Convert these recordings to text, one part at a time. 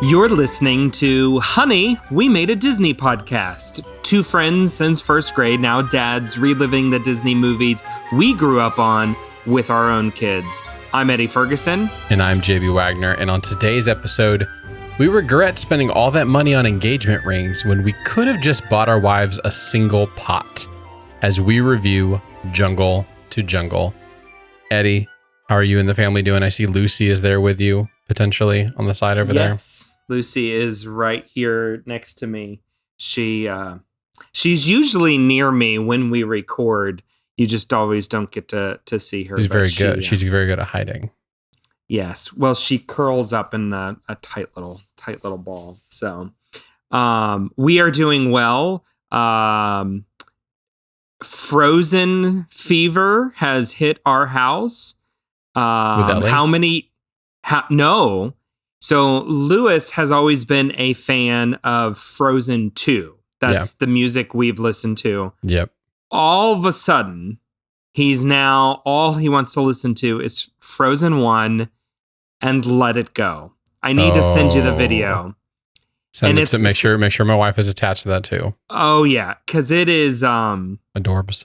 You're listening to Honey, We Made a Disney Podcast. Two friends since first grade, now dads reliving the Disney movies we grew up on with our own kids. I'm Eddie Ferguson. And I'm JB Wagner. And on today's episode, we regret spending all that money on engagement rings when we could have just bought our wives a single pot, as we review Jungle to Jungle. Eddie, how are you and the family doing? I see Lucy is there with you, potentially, on the side over there. Yes, Lucy is right here next to me. She's usually near me when we record. You just always don't get to see her. She's very good. She's very good at hiding. Yes. Well, she curls up in a tight little ball. So we are doing well. Frozen fever has hit our house. No. So Lewis has always been a fan of Frozen 2. That's the music we've listened to. Yep. All of a sudden, all he wants to listen to is Frozen 1 and Let It Go. I need to send you the video. Send it to make sure my wife is attached to that too. Oh yeah, because it is adorbs.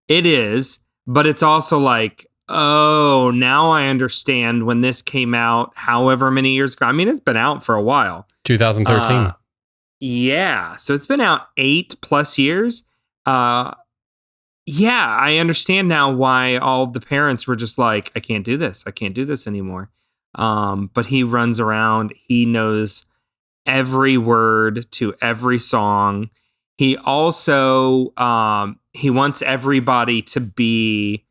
It is, but it's also like, oh, now I understand when this came out however many years ago. I mean, it's been out for a while. 2013. Yeah, so it's been out 8+ years. Yeah, I understand now why all the parents were just like, I can't do this anymore. But he runs around. He knows every word to every song. He also, he wants everybody to be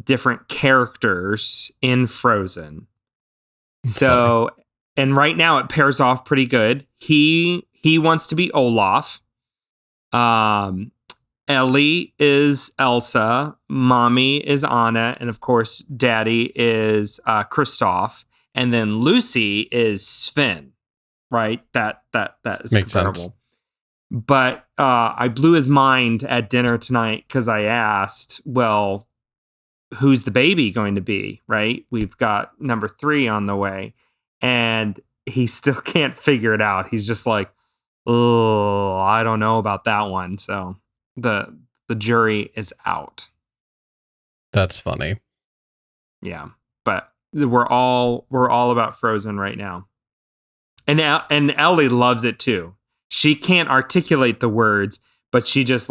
different characters in Frozen. So, and right now it pairs off pretty good. He wants to be Olaf. Ellie is Elsa, Mommy is Anna, and of course, Daddy is Kristoff, and then Lucy is Sven. Right? That is makes comparable. Sense. But I blew his mind at dinner tonight because I asked, well, who's the baby going to be? Right? We've got number 3 on the way, and he still can't figure it out. He's just like, oh, I don't know about that one. So the jury is out. That's funny. Yeah, but we're all about Frozen right now, and Ellie loves it too. She can't articulate the words, but she just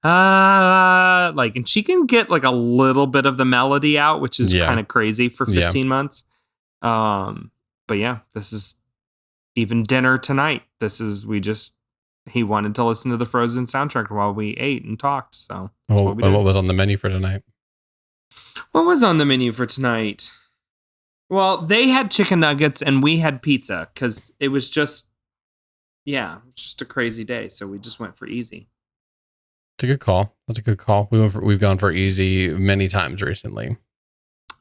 and she can get like a little bit of the melody out, which is kind of crazy for 15 months. But yeah, this is even dinner tonight. He wanted to listen to the Frozen soundtrack while we ate and talked. So that's what we did. What was on the menu for tonight? What was on the menu for tonight? Well, they had chicken nuggets and we had pizza because it was just a crazy day. So we just went for easy. It's a good call. That's a good call. We've gone for easy many times recently.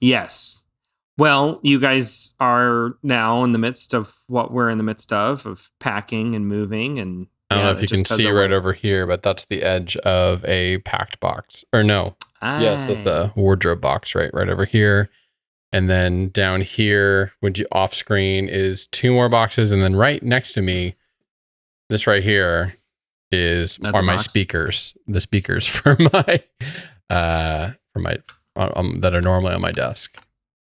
Yes. Well, you guys are now in the midst of what we're in the midst of packing and moving. And I don't know if you can see right over here, but that's the edge of a packed box. Or no. Yes, that's a wardrobe box right over here. And then down here, off screen is 2 more boxes. And then right next to me, this right here are my speakers. The speakers for my that are normally on my desk.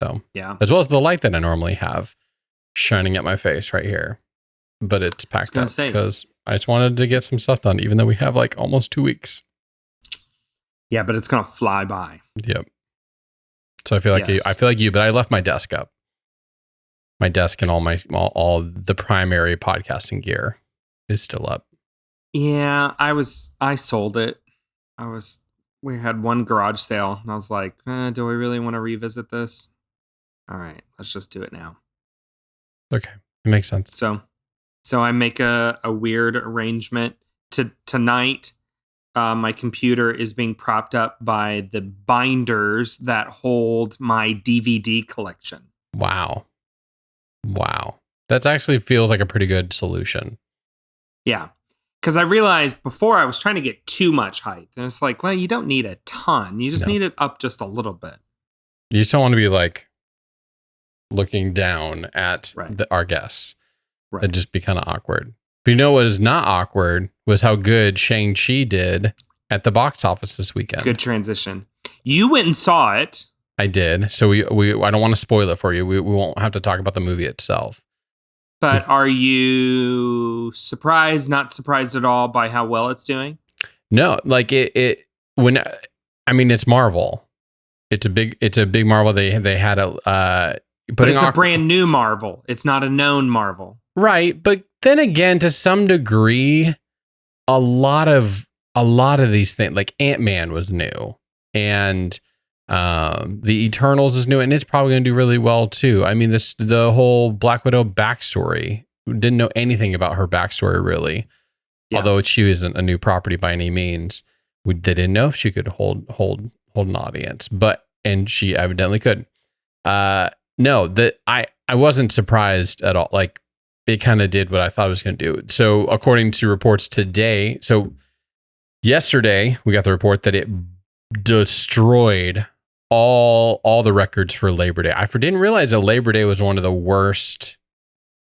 So yeah, as well as the light that I normally have shining at my face right here. But it's packed up because I just wanted to get some stuff done, even though we have like almost 2 weeks. Yeah, but it's gonna fly by. Yep. So I feel like but I left my desk up. My desk and all the primary podcasting gear is still up. Yeah, I sold it. We had one garage sale and I was like, do we really want to revisit this? All right, let's just do it now. Okay. It makes sense. So I make a weird arrangement tonight. My computer is being propped up by the binders that hold my DVD collection. Wow. That actually feels like a pretty good solution. Yeah. Because I realized before I was trying to get too much height. And it's like, well, you don't need a ton. You just need it up just a little bit. You just don't want to be like looking down at our guests. Right. It'd just be kind of awkward. But you know what is not awkward was how good Shang-Chi did at the box office this weekend. Good transition. You went and saw it. I did. So we I don't want to spoil it for you. We won't have to talk about the movie itself. But are you surprised, not surprised at all by how well it's doing? No, like it's Marvel. It's a big Marvel. They had but it's a brand new Marvel. It's not a known Marvel. Right, but then again, to some degree, a lot of these things, like Ant-Man was new, and the Eternals is new, and it's probably going to do really well too. I mean, the whole Black Widow backstory, didn't know anything about her backstory really, although she isn't a new property by any means. They didn't know if she could hold an audience, and she evidently could. No, that I wasn't surprised at all. Like, it kind of did what I thought it was going to do. So according to reports today, so yesterday we got the report that it destroyed all the records for Labor Day. I didn't realize that Labor Day was one of the worst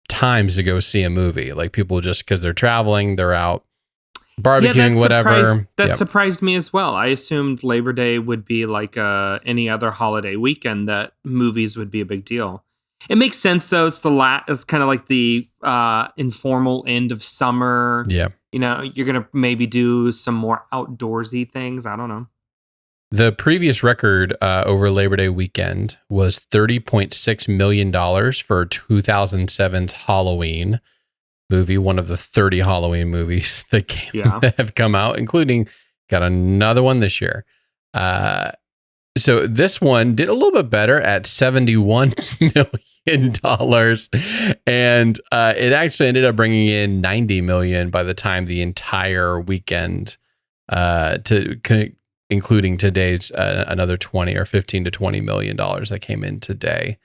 times to go see a movie. Like, people just, because they're traveling, they're out barbecuing, whatever. That surprised me as well. I assumed Labor Day would be like any other holiday weekend, that movies would be a big deal. It makes sense though. It's it's kind of like the informal end of summer. Yeah. You know, you're going to maybe do some more outdoorsy things. I don't know. The previous record over Labor Day weekend was $30.6 million for 2007's Halloween movie, one of the 30 Halloween movies that have come out, including got another one this year. So this one did a little bit better at $71 million, and it actually ended up bringing in $90 million by the time the entire weekend, including today's another 20 or 15 to $20 million that came in today.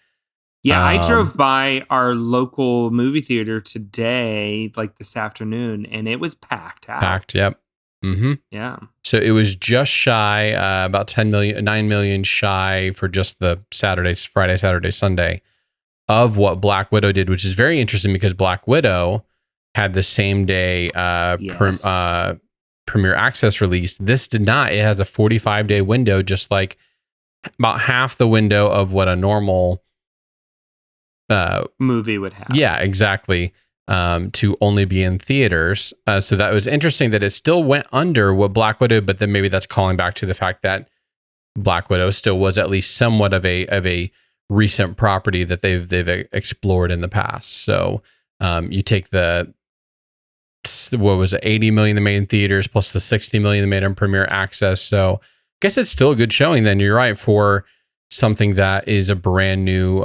Yeah, I drove by our local movie theater today, like this afternoon, and it was packed out. Packed, yep. Mm-hmm. Yeah. So it was just shy, about 9 million shy for just the Friday, Saturday, Sunday of what Black Widow did, which is very interesting because Black Widow had the same day premiere access release. This did not. It has a 45-day window, just like about half the window of what a normal movie would have. Yeah, exactly. To only be in theaters. So that was interesting that it still went under what Black Widow, but then maybe that's calling back to the fact that Black Widow still was at least somewhat of a recent property that they've explored in the past. So you take what was it, 80 million that made in theaters plus the 60 million that made in premiere access. So I guess it's still a good showing then. You're right, for something that is a brand new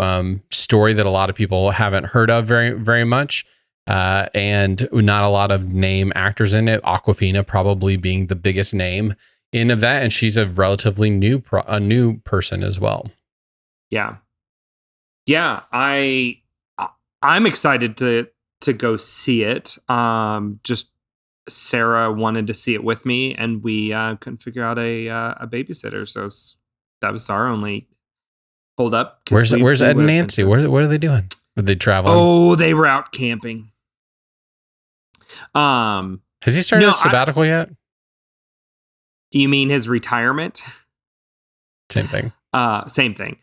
story that a lot of people haven't heard of very, very much. And not a lot of name actors in it. Awkwafina probably being the biggest name in of that, and she's a relatively new person as well. Yeah, I'm excited to go see it. Just Sarah wanted to see it with me, and we couldn't figure out a babysitter, so that was our only hold up. Where's Ed and Nancy? What are they doing? Are they traveling? Oh, they were out camping. Has he started his sabbatical yet? You mean his retirement? Same thing. Same thing.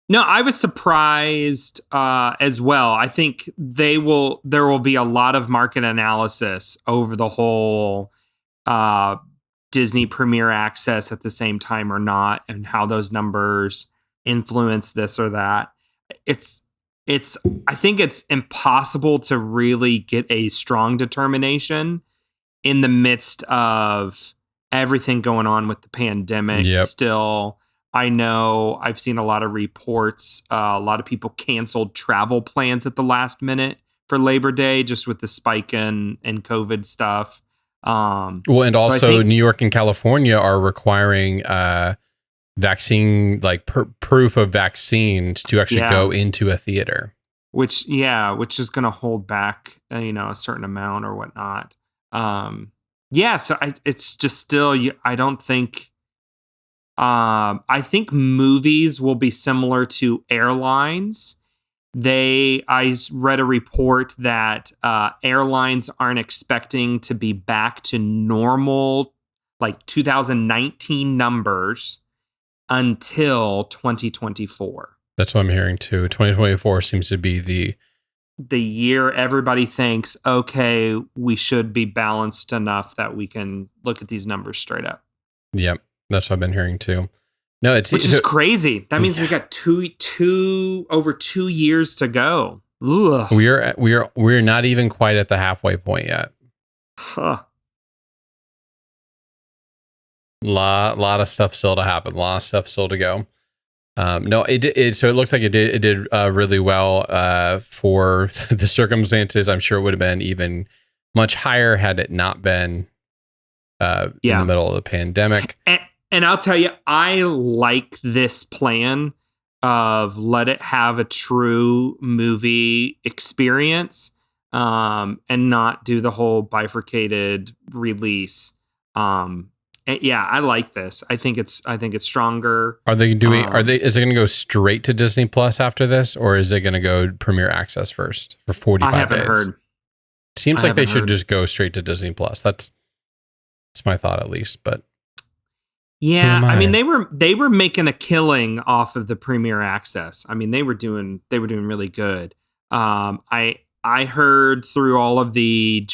No, I was surprised as well. I think there will be a lot of market analysis over the whole Disney Premier Access at the same time or not, and how those numbers influence this or that. I think it's impossible to really get a strong determination in the midst of everything going on with the pandemic. Yep. Still, I know I've seen a lot of reports. A lot of people canceled travel plans at the last minute for Labor Day, just with the spike in COVID stuff. And also New York and California are requiring vaccine, like proof of vaccines to actually go into a theater. Which is going to hold back, a certain amount or whatnot. So it's just still, I don't think, I think movies will be similar to airlines I read a report that airlines aren't expecting to be back to normal, like 2019 numbers until 2024. That's what I'm hearing too. 2024 seems to be the year everybody thinks, okay, we should be balanced enough that we can look at these numbers straight up. Yep, that's what I've been hearing too. No, which is crazy. That means we got over 2 years to go. Ugh. We're not even quite at the halfway point yet. Huh. Lot of stuff still to happen. A lot of stuff still to go. So it looks like it did really well for the circumstances. I'm sure it would have been even much higher had it not been in the middle of the pandemic. And I'll tell you, I like this plan of let it have a true movie experience, and not do the whole bifurcated release. I like this. I think it's stronger. Is it going to go straight to Disney Plus after this, or is it going to go Premier Access first for 45 days? I haven't heard. Seems like they should just go straight to Disney Plus. That's my thought, at least. But yeah, I mean, they were making a killing off of the Premier Access. I mean, they were doing really good. I heard through all of the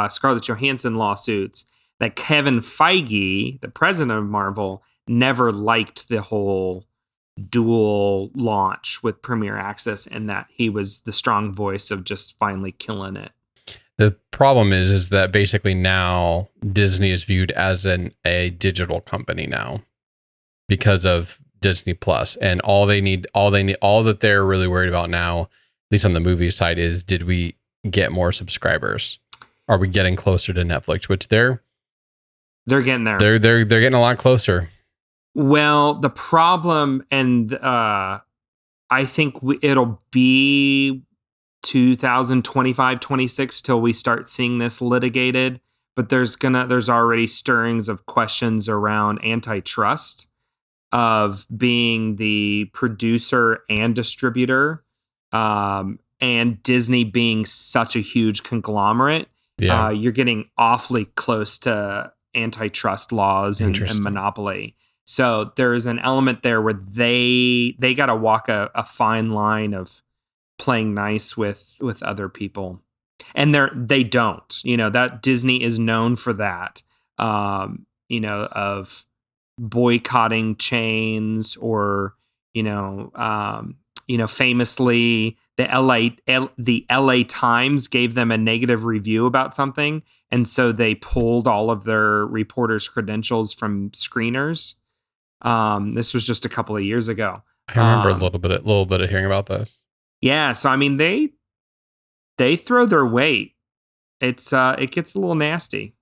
Scarlett Johansson lawsuits that Kevin Feige, the president of Marvel, never liked the whole dual launch with Premier Access, and that he was the strong voice of just finally killing it. The problem is that basically now Disney is viewed as a digital company now because of Disney Plus, and all that they're really worried about now, at least on the movie side, is did we get more subscribers? Are we getting closer to Netflix? Which they're getting there. They're getting a lot closer. Well, the problem, and I think it'll be 2025, 26 till we start seeing this litigated. But there's already stirrings of questions around antitrust, of being the producer and distributor, and Disney being such a huge conglomerate. Yeah. You're getting awfully close to antitrust laws and monopoly. So there is an element there where they got to walk a fine line of playing nice with other people, and they don't. That Disney is known for that. Of boycotting chains, or famously the LA Times gave them a negative review about something, and so they pulled all of their reporters' credentials from screeners. This was just a couple of years ago. I remember a little bit of hearing about this. Yeah, so I mean they throw their weight. It gets a little nasty.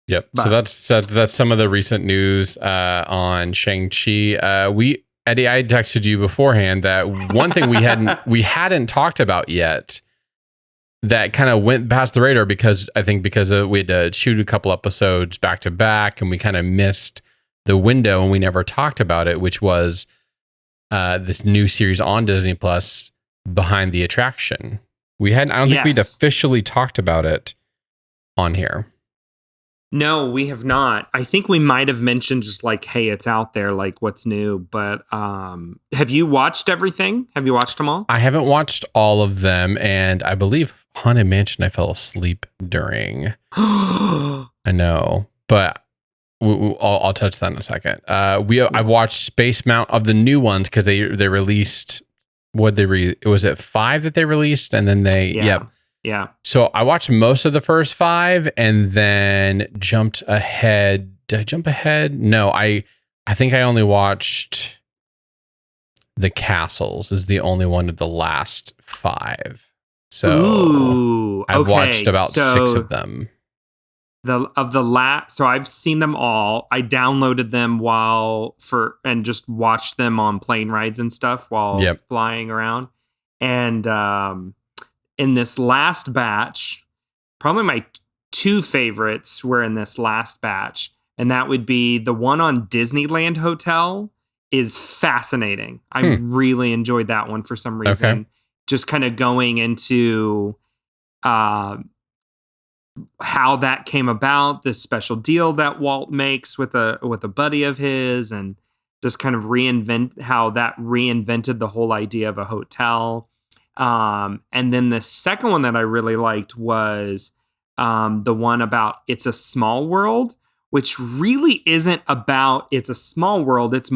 Yep. But, so that's some of the recent news on Shang-Chi. Eddie, I texted you beforehand that one thing we hadn't talked about yet that kind of went past the radar because we had to shoot a couple episodes back to back, and we kind of missed the window and we never talked about it, which was this new series on Disney Plus, Behind the Attraction. I don't think we'd officially talked about it on here. No, we have not. I think we might have mentioned just like, hey, it's out there, like what's new. But have you watched everything? Have you watched them all? I haven't watched all of them. And I believe Haunted Mansion I fell asleep during. I know. But I'll touch that in a second. I've watched Space Mountain of the new ones because they released, was it 5 that they released? And then Yeah. So I watched most of the first 5 and then jumped ahead. Did I jump ahead? No, I think I only watched The Castles is the only one of the last 5. So I've watched about 6 of them. So I've seen them all. I downloaded them and just watched them on plane rides and stuff while flying around. And in this last batch, probably my 2 favorites were in this last batch, and that would be the one on Disneyland Hotel is fascinating. I really enjoyed that one for some reason. Okay. Just kind of going into how that came about, this special deal that Walt makes with a buddy of his, and just kind of how that reinvented the whole idea of a hotel. And then the second one that I really liked was the one about It's a Small World, which really isn't about It's a Small World. It's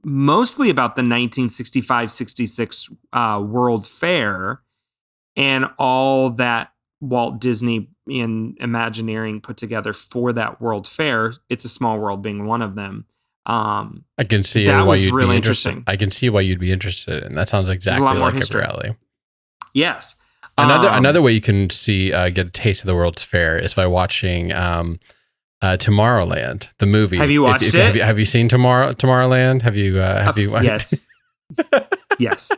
mostly about the 1965-66 World Fair and all that Walt Disney and Imagineering put together for that World Fair. It's a Small World being one of them. I can see that why was you'd really be interesting. I can see why you'd be interested in. That sounds exactly like up your alley. Yes. Another way you can see get a taste of the World's Fair is by watching Tomorrowland, the movie. Have you watched it? Have you seen Tomorrowland? Have you Yes.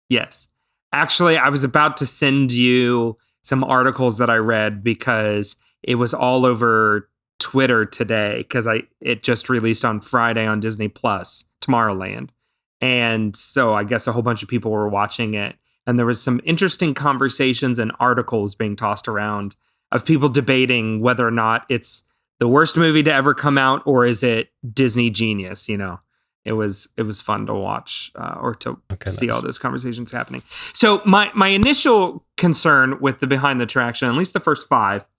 Yes. Actually, I was about to send you some articles that I read because it was all over Twitter today, because it just released on Friday on Disney Plus, Tomorrowland. And so I guess a whole bunch of people were watching it. And there was some interesting conversations and articles being tossed around of people debating whether or not it's the worst movie to ever come out, or is it Disney genius, It was fun to watch or to see all those conversations happening. So my initial concern with the Behind the Attraction, at least the first 5,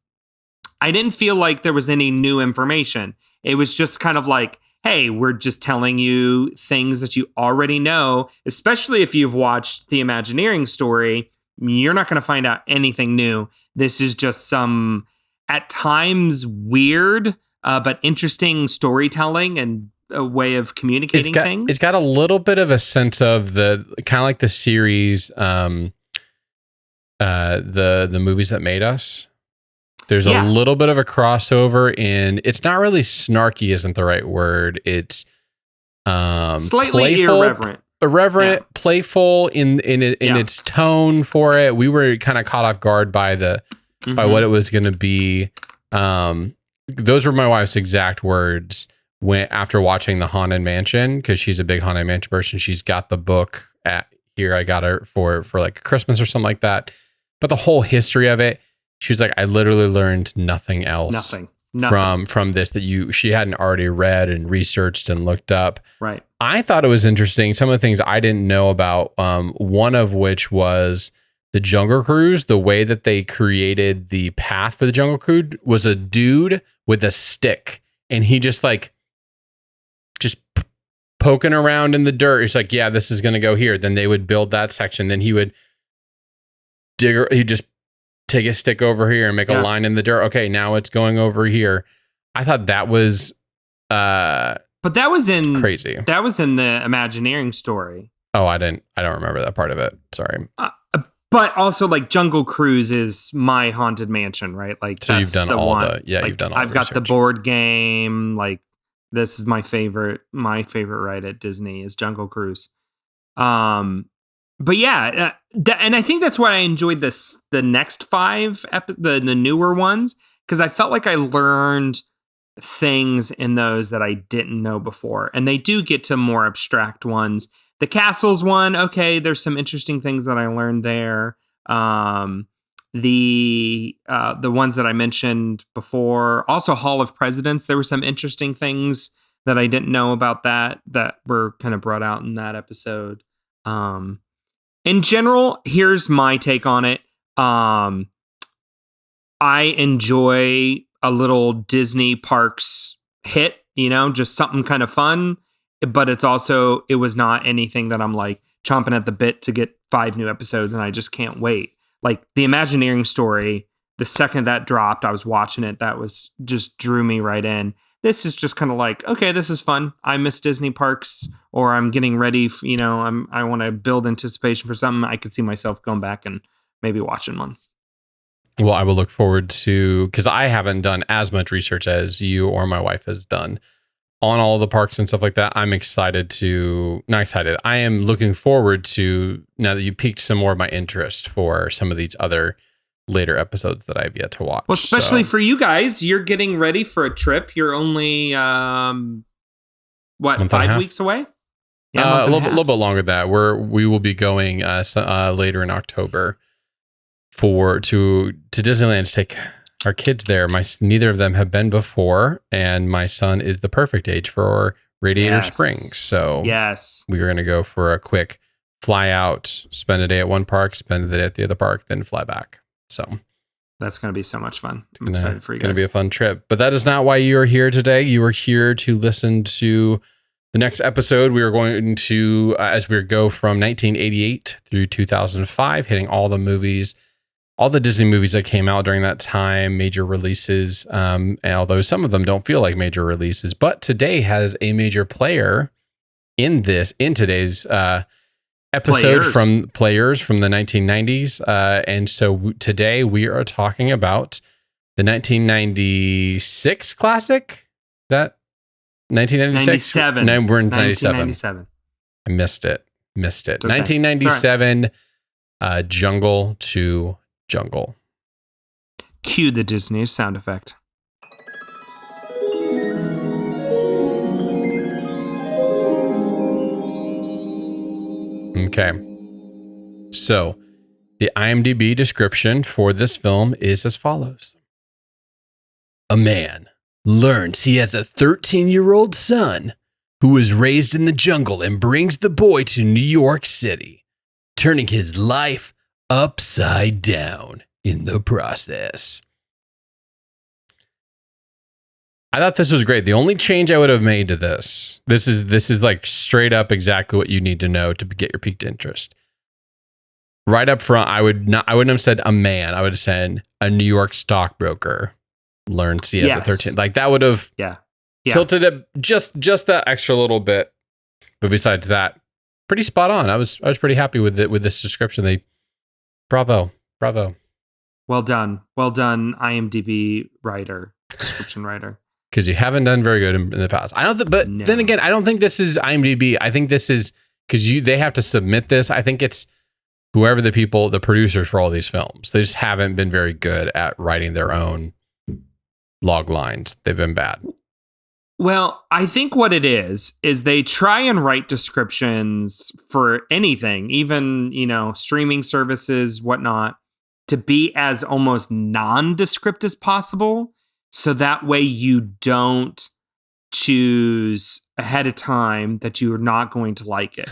I didn't feel like there was any new information. It was just kind of like, hey, we're just telling you things that you already know, especially if you've watched the Imagineering story. You're not going to find out anything new. This is just some, at times, weird but interesting storytelling and a way of communicating things. It's got a little bit of a sense of the kind of like the series, the movies that made us. There's a little bit of a crossover in. It's not really snarky, isn't the right word. It's slightly irreverent, playful in its tone for it. We were kind of caught off guard by by what it was going to be. Those were my wife's exact words after watching the Haunted Mansion, because she's a big Haunted Mansion person. She's got the book here. I got her for like Christmas or something like that. But the whole history of it, she was like, I literally learned nothing else. Nothing. From this that she hadn't already read and researched and looked up. Right. I thought it was interesting. Some of the things I didn't know about, one of which was the Jungle Cruise. The way that they created the path for the Jungle Cruise was a dude with a stick, and he just poking around in the dirt. It's like, yeah, this is going to go here. Then they would build that section. Then he would he'd just take a stick over here and make a line in the dirt. Okay, now it's going over here. I thought that was but that was crazy. That was in the Imagineering story. Oh, I don't remember that part of it. Sorry. But also, like, Jungle Cruise is my Haunted Mansion, right? Like, so you've done all one. you've done all I've got the board game. Like, this is my favorite ride at Disney is Jungle Cruise. But yeah, and I think that's why I enjoyed the next 5 the newer ones, because I felt like I learned things in those that I didn't know before, and they do get to more abstract ones. The castles one, okay, there's some interesting things that I learned there. The ones that I mentioned before, also Hall of Presidents, there were some interesting things that I didn't know about that were kind of brought out in that episode. In general, here's my take on it. I enjoy a little Disney parks hit, just something kind of fun. But it was not anything that I'm like chomping at the bit to get 5 new episodes and I just can't wait. Like the Imagineering story, the second that dropped, I was watching it. That was just drew me right in. This is just kind of like, okay, this is fun. I miss Disney parks, or I'm getting ready. I want to build anticipation for something. I could see myself going back and maybe watching one. Well, I will look forward to, because I haven't done as much research as you or my wife has done on all the parks and stuff like that. I am looking forward to, now that you piqued some more of my interest for some of these other later episodes that I've yet to watch. Well, especially for you guys, you're getting ready for a trip. You're only what, 5 weeks away? Yeah, a little bit longer than that. We will be going later in October to Disneyland to take our kids there. Neither of them have been before, and my son is the perfect age for Radiator Springs. So we are going to go for a quick fly out, spend a day at one park, spend the day at the other park, then fly back. So that's going to be so much fun. I'm excited for you guys. It's going to be a fun trip. But that is not why you are here today. You are here to listen to the next episode. We are going to, as we go from 1988 through 2005, hitting all the movies, all the Disney movies that came out during that time, major releases, and although some of them don't feel like major releases, but today has a major player in today's episode from Players from the 1990s. And so today we are talking about the 1996 classic. That 1996? 97. No, we're in 1997. I missed it. Okay. 1997, Jungle to Jungle. Cue the Disney sound effect. Okay. So, the IMDb description for this film is as follows. A man learns he has a 13-year-old son who was raised in the jungle and brings the boy to New York City, turning his life upside down in the process. I thought this was great. The only change I would have made to this is like straight up exactly what you need to know to get your piqued interest. Right up front, I wouldn't have said a man. I would have said a New York stockbroker learned he has a 13. Like that would have tilted it just that extra little bit. But besides that, pretty spot on. I was pretty happy with it, with this description. Bravo. Well done, IMDb description writer. Because you haven't done very good in the past. Then again, I don't think this is IMDb. I think this is because they have to submit this. I think it's whoever the producers for all these films. They just haven't been very good at writing their own log lines. They've been bad. Well, I think what it is they try and write descriptions for anything, even, streaming services, whatnot, to be as almost nondescript as possible. So that way you don't choose ahead of time that you are not going to like it.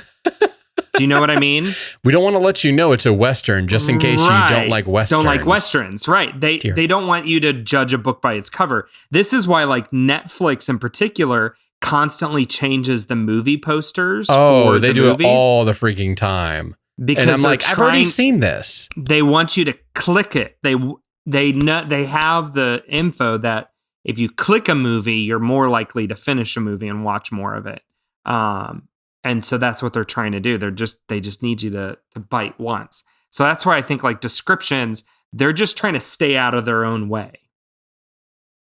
Do you know what I mean? We don't want to let you know it's a Western just in case you don't like Westerns. Don't like Westerns, right. They don't want you to judge a book by its cover. This is why like Netflix in particular constantly changes the movie posters. Oh, they do it all the freaking time. Because and I'm like, I've already seen this. They want you to click it. They have the info that if you click a movie, you're more likely to finish a movie and watch more of it. And so that's what they're trying to do. They just need you to bite once. So that's why I think like descriptions, they're just trying to stay out of their own way.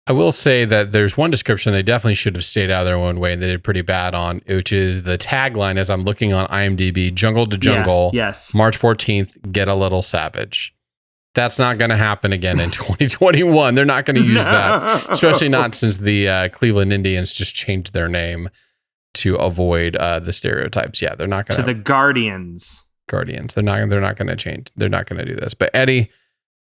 I will say that there's one description they definitely should have stayed out of their own way and they did pretty bad on, which is the tagline as I'm looking on IMDb, Jungle to Jungle, March 14th, get a little savage. That's not going to happen again in 2021. They're not going to use that, especially not since the Cleveland Indians just changed their name to avoid the stereotypes. Yeah, they're not going to. To the Guardians. They're not going to change. They're not going to do this. But Eddie,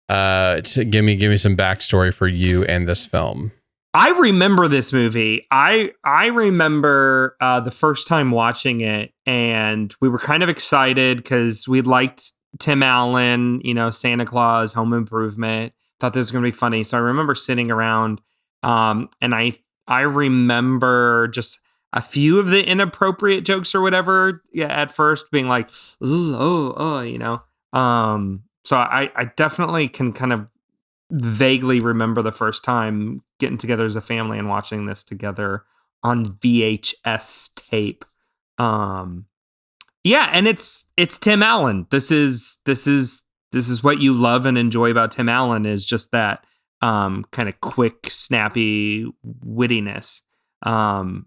give me some backstory for you and this film. I remember this movie. I remember the first time watching it, and we were kind of excited because we liked Tim Allen, Santa Claus, Home Improvement. Thought this was going to be funny. So I remember sitting around, and I remember just a few of the inappropriate jokes or whatever. Yeah, at first being like, So I definitely can kind of vaguely remember the first time getting together as a family and watching this together on VHS tape. Yeah, and it's Tim Allen. This is what you love and enjoy about Tim Allen is just that kind of quick, snappy wittiness. And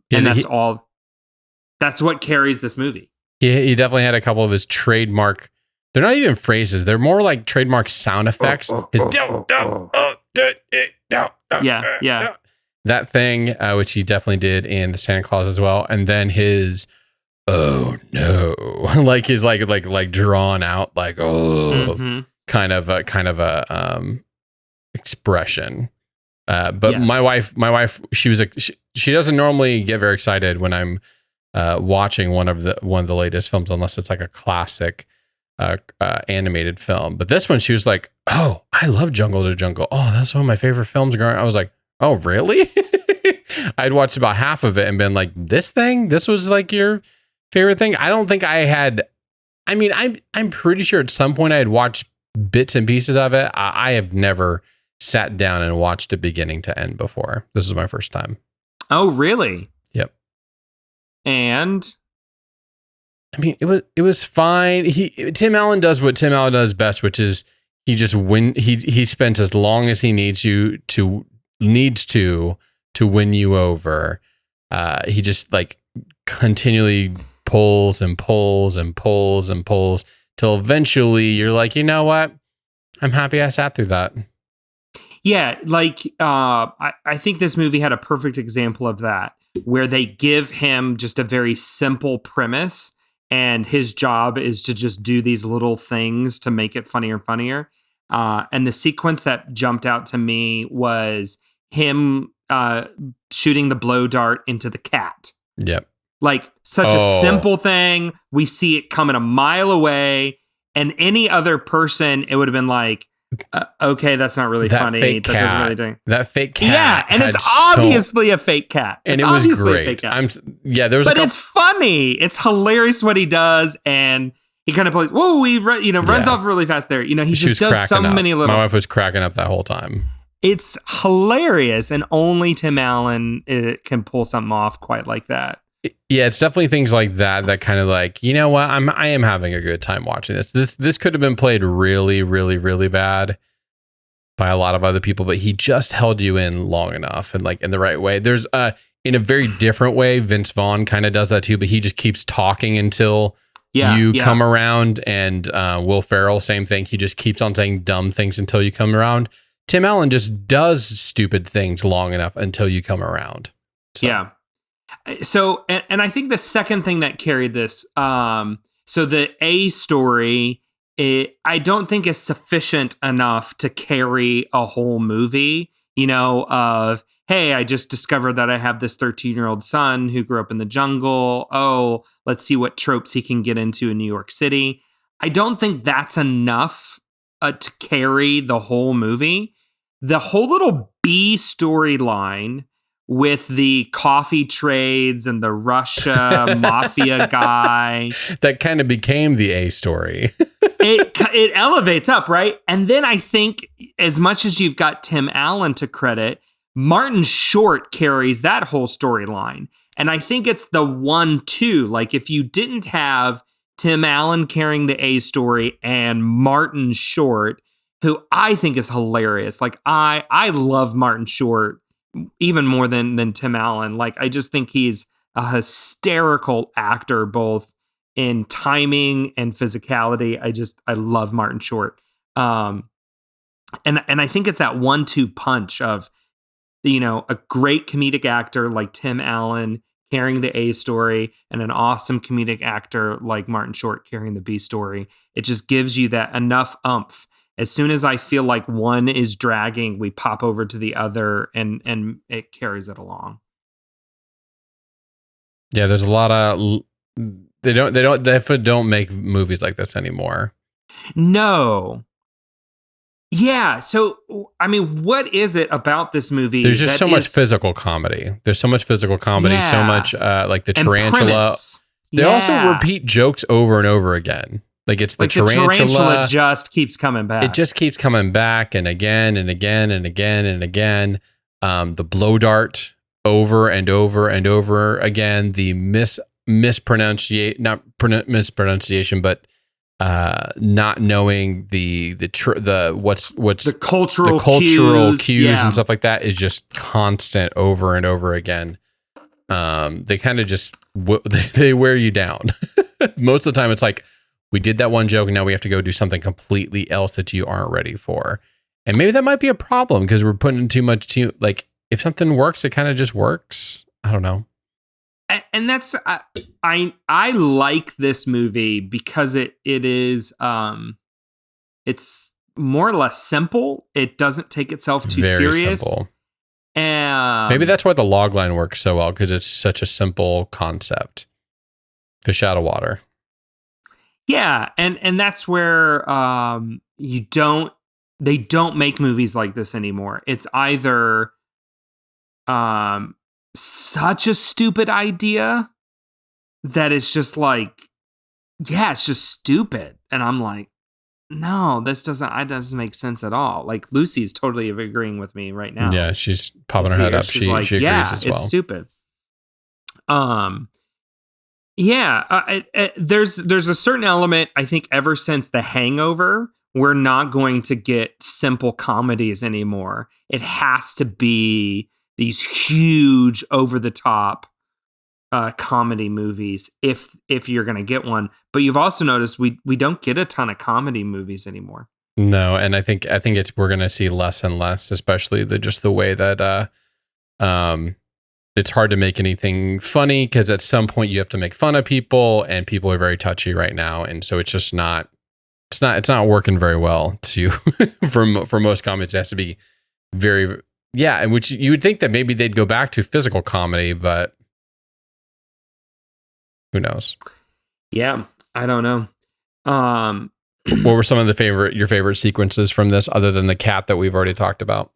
that's what carries this movie. He definitely had a couple of his trademark. They're not even phrases. They're more like trademark sound effects. Yeah. that thing, which he definitely did in the Santa Claus as well, and then his oh no, like his like drawn out like kind of a expression. But Yes. my wife, she doesn't normally get very excited when I'm watching one of the latest films unless it's like a classic animated film. But this one, she was like, "Oh, I love Jungle to Jungle. Oh, that's one of my favorite films." Growing, I was like, "Oh, really?" I'd watched about half of it and been like, "This was like your favorite thing?" I don't think I had. I mean, I'm pretty sure at some point I had watched bits and pieces of it. I have never sat down and watched it beginning to end before. This is my first time. Oh, really? Yep. And I mean, it was fine. Tim Allen does what Tim Allen does best, which is he just he spends as long as he needs to win you over. He just like continually pulls and pulls and pulls and pulls till eventually you're like, you know what? I'm happy I sat through that. Yeah, like I think this movie had a perfect example of that, where they give him just a very simple premise, and his job is to just do these little things to make it funnier and funnier. And the sequence that jumped out to me was him shooting the blow dart into the cat. Yep. Like such a simple thing. We see it coming a mile away, and any other person, it would have been like, okay, that's not really funny. That doesn't really do. That fake cat. Yeah, and it's obviously a fake cat. And it was great. But it's funny. It's hilarious what he does, and he kind of plays. Whoa, runs off really fast there. He just does so many little. My wife was cracking up that whole time. It's hilarious, and only Tim Allen can pull something off quite like that. Yeah, it's definitely things like that kind of like, you know what, I am having a good time watching this. This could have been played really, really, really bad by a lot of other people, but he just held you in long enough and like in the right way. There's in a very different way, Vince Vaughn kind of does that too, but he just keeps talking until you come around. And Will Ferrell, same thing. He just keeps on saying dumb things until you come around. Tim Allen just does stupid things long enough until you come around. So. Yeah. So, and I think the second thing that carried this, so the A story, I don't think is sufficient enough to carry a whole movie, of, hey, I just discovered that I have this 13-year-old son who grew up in the jungle. Oh, let's see what tropes he can get into in New York City. I don't think that's enough to carry the whole movie. The whole little B storyline with the coffee trades and the Russia mafia guy. That kind of became the A story. it elevates up, right? And then I think as much as you've got Tim Allen to credit, Martin Short carries that whole storyline. And I think it's the 1-2. Like if you didn't have Tim Allen carrying the A story and Martin Short, who I think is hilarious. Like I love Martin Short even more than Tim Allen. Like, I just think he's a hysterical actor, both in timing and physicality. I love Martin Short. And I think it's that 1-2 punch of, a great comedic actor like Tim Allen carrying the A story and an awesome comedic actor like Martin Short carrying the B story. It just gives you that enough oomph. As soon as I feel like one is dragging, we pop over to the other, and it carries it along. Yeah, there's a lot of they don't make movies like this anymore. No. Yeah. So, I mean, what is it about this movie? There's just so much physical comedy. There's so much physical comedy. So much like the tarantula. They also repeat jokes over and over again. Like it's the tarantula just keeps coming back. It just keeps coming back and again and again and again and again. The blow dart over and over and over again. The mispronunciation, but not knowing what's the cultural cues and stuff like that is just constant over and over again. They kind of just they wear you down. Most of the time, it's like, we did that one joke and now we have to go do something completely else that you aren't ready for. And maybe that might be a problem because we're putting too much like if something works, it kind of just works. I don't know. And that's I like this movie because it is it's more or less simple. It doesn't take itself too Very serious. Simple. Maybe that's why the log line works so well, because it's such a simple concept. Fish out of water. Yeah, and that's where they don't make movies like this anymore. It's either such a stupid idea that it's just like, yeah, it's just stupid. And I'm like, no, this doesn't make sense at all. Like Lucy's totally agreeing with me right now. Yeah, she's popping her head up. She agrees as well. It's stupid. There's a certain element, I think, ever since The Hangover, we're not going to get simple comedies anymore. It has to be these huge, over the top comedy movies if you're going to get one. But you've also noticed we don't get a ton of comedy movies anymore. No, and I think we're going to see less and less, especially the way that it's hard to make anything funny, because at some point you have to make fun of people, and people are very touchy right now, and so it's just not working very well to for most comedies. It has to be very, and which you would think that maybe they'd go back to physical comedy, but who knows? Yeah, I don't know. What were some of your favorite sequences from this, other than the cat that we've already talked about?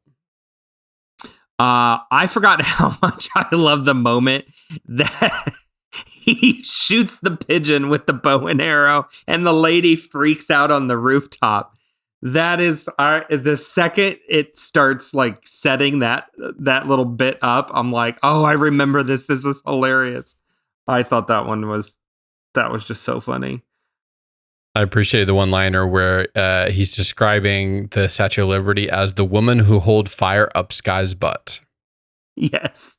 I forgot how much I love the moment that he shoots the pigeon with the bow and arrow and the lady freaks out on the rooftop. That is the second it starts like setting that little bit up, I'm like, oh, I remember this. This is hilarious. I thought that was just so funny. I appreciated the one-liner where he's describing the Statue of Liberty as the woman who hold fire up Sky's butt. Yes.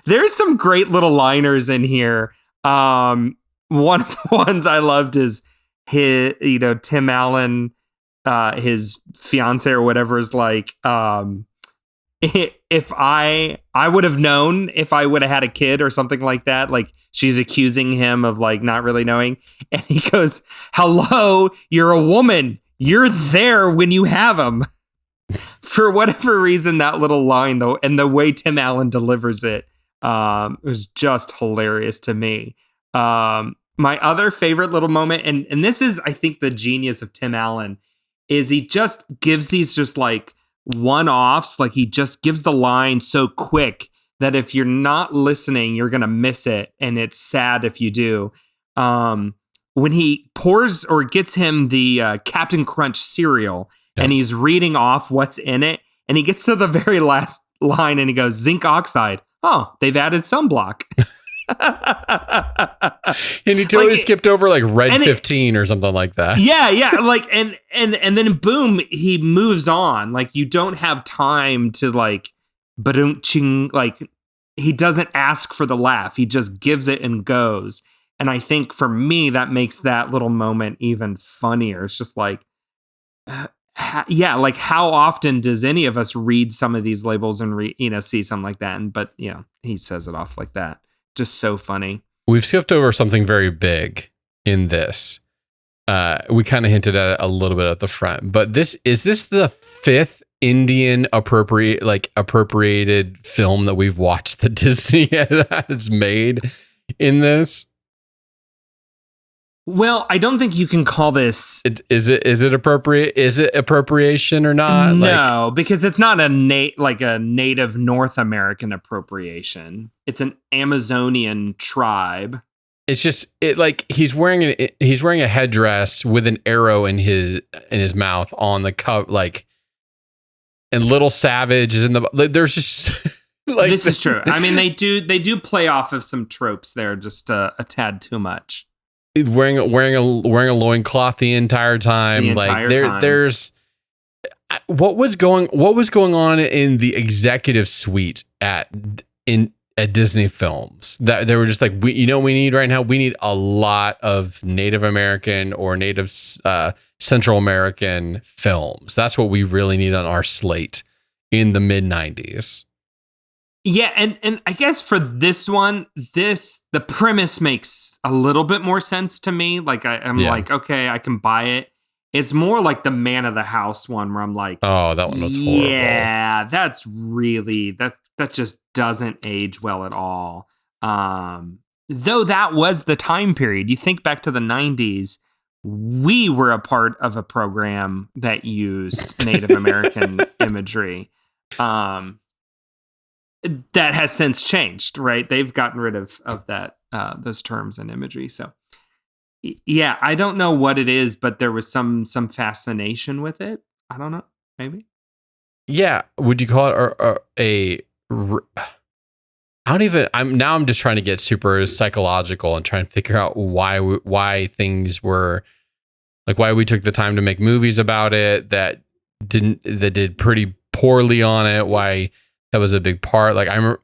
There's some great little liners in here. One of the ones I loved is Tim Allen, his fiance or whatever, is like, if I would have known if I would have had a kid or something like that. Like she's accusing him of like not really knowing. And he goes, hello, you're a woman. You're there when you have them. For whatever reason, that little line though, and the way Tim Allen delivers it, was just hilarious to me. My other favorite little moment, and this is, I think, the genius of Tim Allen, is he just gives these just like one-offs. Like he just gives the line so quick that if you're not listening, you're gonna miss it, and it's sad if you do. When he pours or gets him the Captain Crunch cereal, and he's reading off what's in it, and he gets to the very last line and he goes, zinc oxide. Oh, they've added sunblock. And he totally skipped over like red 15 or something like that. Yeah. Like, and then boom, he moves on. Like you don't have time to like, like he doesn't ask for the laugh. He just gives it and goes. And I think for me, that makes that little moment even funnier. It's just like, like how often does any of us read some of these labels and see something like that? But he says it off like that. Just so funny. We've skipped over something very big in this. We kind of hinted at it a little bit at the front, but is this the fifth Indian appropriated film that we've watched that Disney has made in this? Well, I don't think you can call this. Is it appropriate? Is it appropriation or not? No, because it's not a native North American appropriation. It's an Amazonian tribe. It's just he's wearing a headdress with an arrow in his mouth on the cup, and Little Savage is in the. There's just this is true. I mean, they do play off of some tropes there, just a tad too much. Wearing a loincloth the entire time. There's what was going on in the executive suite at Disney Films, that they were just like, we need right now, we need a lot of Native American or Native Central American films. That's what we really need on our slate in the mid 90s. Yeah, and I guess for this one, the premise makes a little bit more sense to me. Like I'm like, okay, I can buy it. It's more like the man of the house one where I'm like, oh, that one was horrible. Yeah, that's really that just doesn't age well at all. Though that was the time period. You think back to the 90s, we were a part of a program that used Native American imagery. That has since changed, right? They've gotten rid of that those terms and imagery. So yeah, I don't know what it is, but there was some fascination with it. I don't know, maybe. Yeah, would you call it I don't even. I'm just trying to get super psychological and try and figure out why things were like why we took the time to make movies about it that did pretty poorly on it. Why that was a big part. Like I can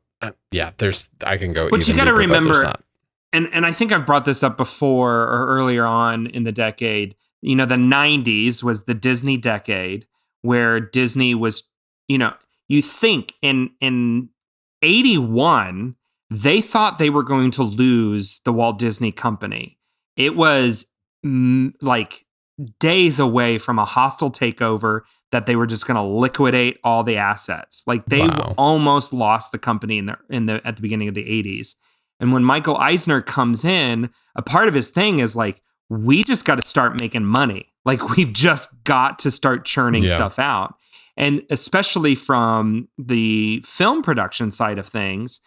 go. But you got to remember, and I think I've brought this up before or earlier on in the decade. The 90s was the Disney decade where Disney was, you think in 81, they thought they were going to lose the Walt Disney Company. It was like days away from a hostile takeover that they were just going to liquidate all the assets. Like they almost lost the company at the beginning of the 80s. And when Michael Eisner comes in, a part of his thing is like, we just got to start making money. Like we've just got to start churning stuff out. And especially from the film production side of things,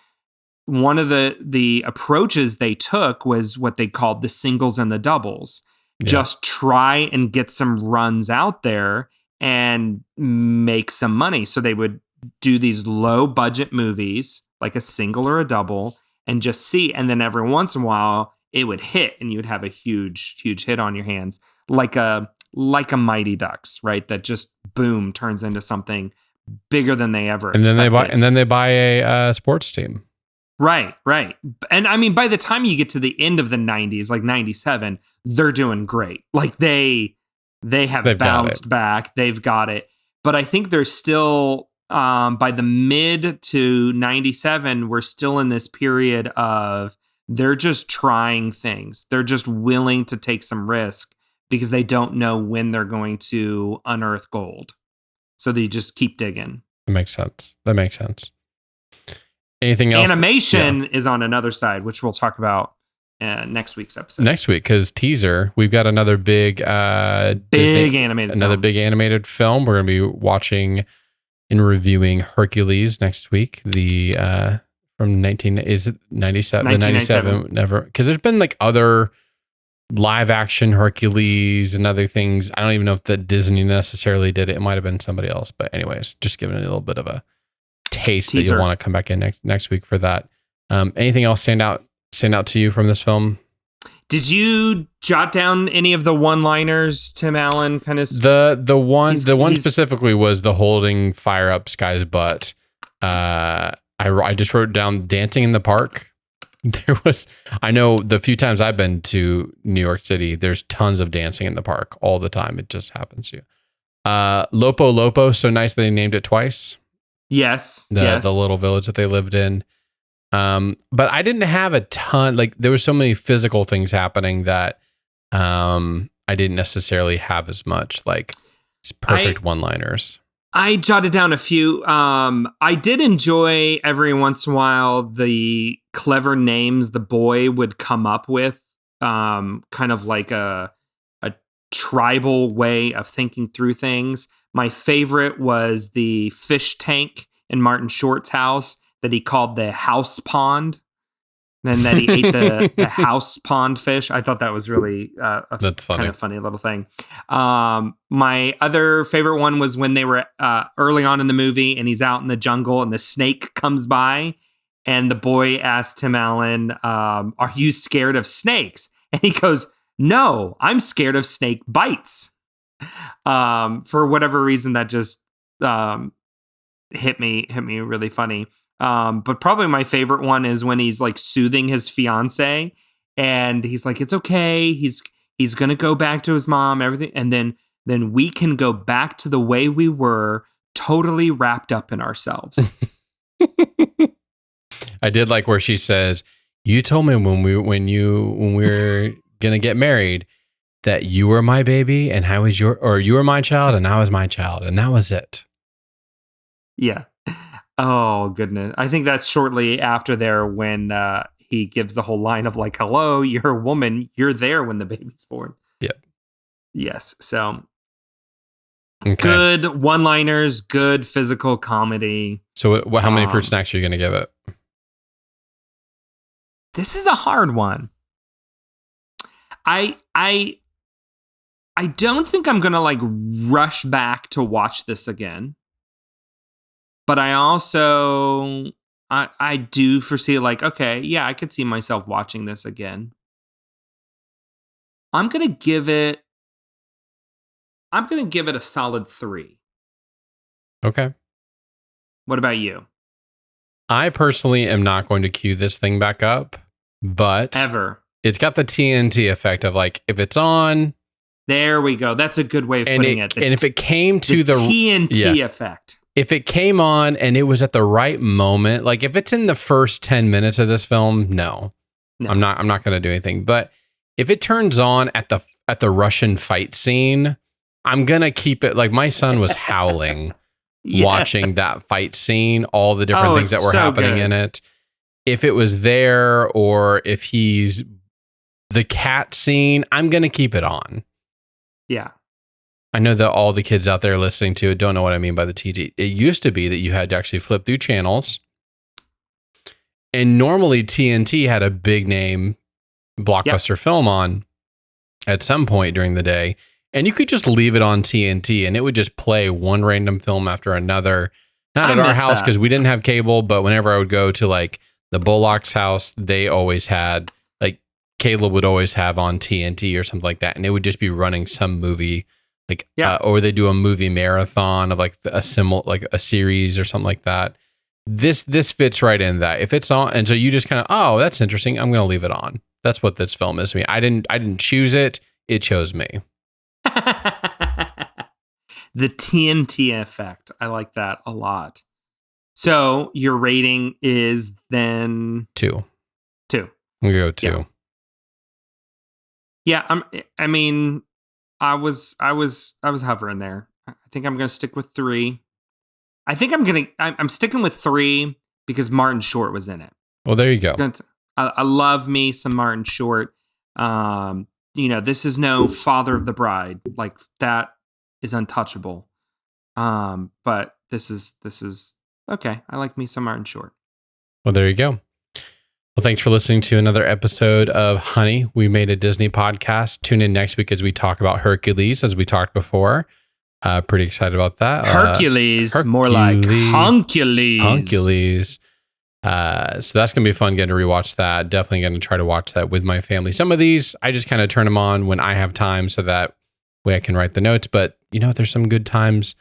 one of the approaches they took was what they called the singles and the doubles. Yeah. Just try and get some runs out there and make some money. So they would do these low budget movies, like a single or a double, and just see. And then every once in a while, it would hit, and you would have a huge, huge hit on your hands, like a Mighty Ducks, right? That just boom turns into something bigger than they ever expected. And then they buy a sports team. Right. And I mean, by the time you get to the end of the 90s, like 97, they're doing great. Like they've bounced back. They've got it. But I think there's still, by the mid to 97, we're still in this period of they're just trying things. They're just willing to take some risk because they don't know when they're going to unearth gold. So they just keep digging. That makes sense. Anything else? Animation is on another side, which we'll talk about next week's episode. Next week, because teaser, we've got another big big animated film. We're going to be watching and reviewing Hercules next week. The from 1997. Never, because there's been like other live action Hercules and other things. I don't even know if that Disney necessarily did it. It might have been somebody else. But anyways, just giving it a little bit of a taste teaser. That you'll want to come back in next week for that. Anything else stand out to you from this film? Did you jot down any of the one-liners, Tim Allen? Kind of the one specifically was the holding fire up Sky's butt. I just wrote down dancing in the park. I know the few times I've been to New York City, there's tons of dancing in the park all the time. It just happens to you. Lopo Lopo, so nice that they named it twice. Yes. The little village that they lived in. But I didn't have a ton, like there was so many physical things happening that I didn't necessarily have as much like perfect one-liners. I jotted down a few. I did enjoy every once in a while the clever names the boy would come up with, kind of like a tribal way of thinking through things. My favorite was the fish tank in Martin Short's house that he called the house pond. And that he ate the house pond fish. I thought that was really that's funny. Kind of funny little thing. My other favorite one was when they were early on in the movie and he's out in the jungle and the snake comes by and the boy asked Tim Allen, are you scared of snakes? And he goes, no, I'm scared of snake bites. For whatever reason, that just hit me really funny. But probably my favorite one is when he's like soothing his fiance and he's like, it's okay. He's going to go back to his mom, everything. And then we can go back to the way we were, totally wrapped up in ourselves. I did like where she says, "You told me when we were gonna get married that you were my baby and you were my child and I was my child, and that was it." Yeah. Oh goodness. I think that's shortly after there when he gives the whole line of like, "Hello, you're a woman. You're there when the baby's born." Yep. Yes. So okay. Good one-liners, good physical comedy. So how many fruit snacks are you going to give it? This is a hard one. I don't think I'm going to like rush back to watch this again. But I also I do foresee like, okay, yeah, I could see myself watching this again. I'm going to give it a solid 3. Okay. What about you? I personally am not going to cue this thing back up, but ever. It's got the TNT effect of like, if it's on. There we go. That's a good way of putting it. And if it came to the TNT effect. If it came on and it was at the right moment, like if it's in the first 10 minutes of this film, no. I'm not going to do anything. But if it turns on at the Russian fight scene, I'm going to keep it. Like my son was howling watching that fight scene, all the different things that were happening in it. If it was there or if he's the cat scene, I'm going to keep it on. Yeah. I know that all the kids out there listening to it don't know what I mean by the TNT. It used to be that you had to actually flip through channels. And normally TNT had a big name blockbuster film on at some point during the day. And you could just leave it on TNT and it would just play one random film after another. Not at our house because we didn't have cable, but whenever I would go to like the Bullock's house, they always had, like Caleb would always have on TNT or something like that. And it would just be running some movie. Like, or they do a movie marathon of like a series or something like that. This fits right in that. If it's on, and so you just kind of, oh, that's interesting. I'm going to leave it on. That's what this film is to me. I didn't choose it. It chose me. The TNT effect. I like that a lot. So your rating is then 2. 2. We go 2. Yeah. I mean. I was hovering there. I think I'm going to stick with 3. I think I'm sticking with 3 because Martin Short was in it. Well, there you go. I love me some Martin Short. This is no Father of the Bride. Like that is untouchable. But this is okay. I like me some Martin Short. Well, there you go. Well, thanks for listening to another episode of Honey, We Made a Disney Podcast. Tune in next week as we talk about Hercules, as we talked before. Pretty excited about that. Hercules, more like Huncules. Huncules. So that's going to be fun getting to rewatch that. Definitely going to try to watch that with my family. Some of these, I just kind of turn them on when I have time so that way I can write the notes. But, there's some good times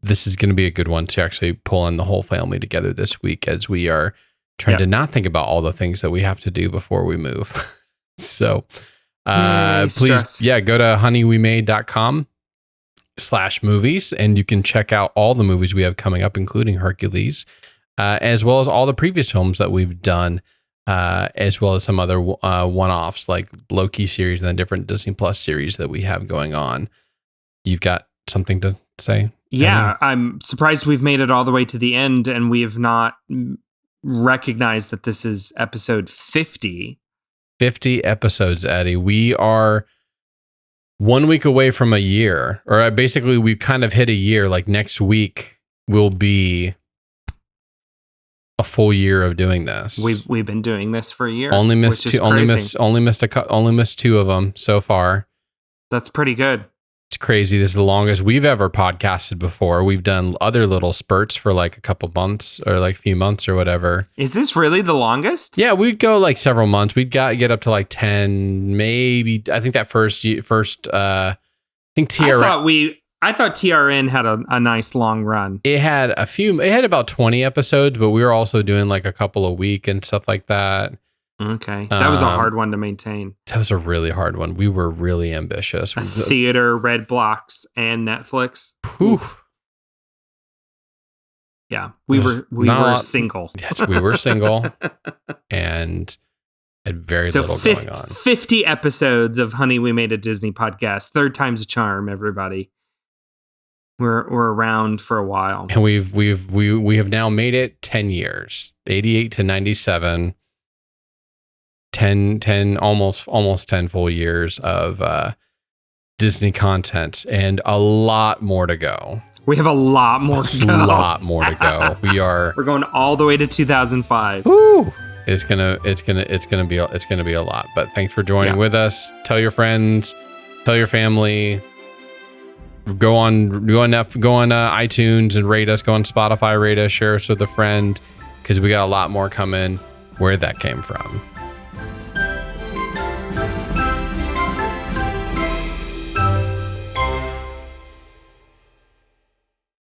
this is going to be a good one to actually pull in the whole family together this week as we are trying to not think about all the things that we have to do before we move. So please, go to honeywemade.com/movies and you can check out all the movies we have coming up, including Hercules, as well as all the previous films that we've done, as well as some other one-offs like Loki series and the different Disney Plus series that we have going on. You've got something to say? Yeah, I'm surprised we've made it all the way to the end and we have not recognize that this is episode 50. 50 episodes, Eddie. We are 1 week away from a year, or basically we've kind of hit a year. Like next week will be a full year of doing this. We've been doing this for a year. Only missed 2 of them so far. That's pretty good. It's crazy. This is the longest we've ever podcasted before. We've done other little spurts for like a couple months or like a few months or whatever. Is this really the longest? Yeah, we'd go like several months. We'd get up to like 10, maybe. I think that first I think TRN. I thought TRN had a nice long run. It had about 20 episodes, but we were also doing like a couple a week and stuff like that. Okay. That was a hard one to maintain. That was a really hard one. We were really ambitious. Theater, Red Blocks, and Netflix. Whew. Yeah, we were single. Yes, we were single and had very little going on. 50 episodes of Honey, We Made a Disney podcast. Third time's a charm, everybody. We're around for a while. And we have now made it 10 years. 88 to 97. 10 almost 10 full years of Disney content and a lot more to go. We have a lot more to go. A lot more to go. We're going all the way to 2005. Woo! It's gonna be a lot. But thanks for joining with us. Tell your friends, tell your family. Go on iTunes and rate us. Go on Spotify, rate us, share us with a friend, because we got a lot more coming. Where that came from.